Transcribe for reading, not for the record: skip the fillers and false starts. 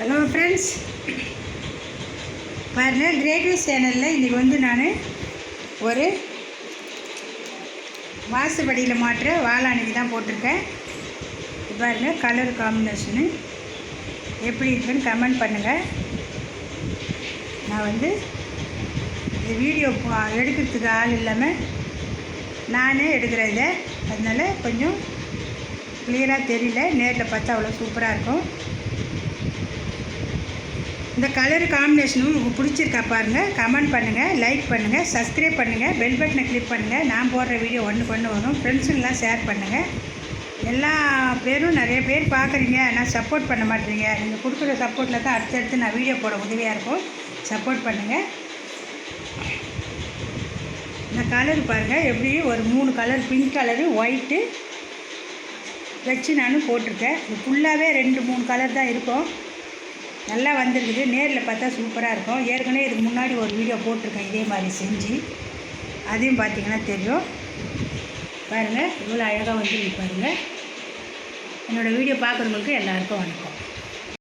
Hello friends, பாருங்கள் கிரேட்விஸ் சேனலில் இன்றைக்கி நான் ஒரு வாசப்படியில் மாட்டுற வாழாணிக்கு தான் போட்டிருக்கேன். பாருங்கள் கலர் காம்பினேஷனு எப்படி இருக்குன்னு கமெண்ட் பண்ணுங்கள். நான் இந்த வீடியோ எடுக்கிறதுக்கு ஆள் இல்லாமல் நானே எடுக்கிறேன் இதை, அதனால் கொஞ்சம் கிளியராக தெரியல. நேரில் பார்த்தா அவ்வளோ சூப்பராக இருக்கும். இந்த கலர் காம்பினேஷனும் உங்களுக்கு பிடிச்சிருக்கா பாருங்கள், கமெண்ட் பண்ணுங்கள், லைக் பண்ணுங்கள், சப்ஸ்கிரைப் பண்ணுங்கள், பெல் பட்டனை கிளிக் பண்ணுங்கள். நான் போடுற வீடியோ ஒன்று வரும். ஃப்ரெண்ட்ஸுங்கெலாம் ஷேர் பண்ணுங்கள். எல்லா பேரும் நிறைய பேர் பார்க்குறீங்க, ஆனால் சப்போர்ட் பண்ண மாட்டேறீங்க. நீங்கள் கொடுக்குற சப்போர்ட்டில் தான் அடுத்தடுத்து நான் வீடியோ போட உதவியாக இருக்கும். சப்போர்ட் பண்ணுங்கள். இந்த கலர் பாருங்கள், எப்படி ஒரு 3 கலர், பிங்க் கலரு, ஒயிட்டு வச்சு நான் போட்டிருக்கேன். இது ஃபுல்லாகவே 2-3 கலர் தான் இருக்கும். நல்லா வந்திருக்குது. நேரில் பார்த்தா சூப்பராக இருக்கும். ஏற்கனவே இதுக்கு முன்னாடி ஒரு வீடியோ போட்டிருக்கேன் இதே மாதிரி செஞ்சு, அதையும் பார்த்திங்கன்னா தெரியும். பாருங்கள் இவ்வளோ அழகாக வந்துருக்கு பாருங்கள். என்னோடய வீடியோ பார்க்குறவங்களுக்கு எல்லாருக்கும் வணக்கம்.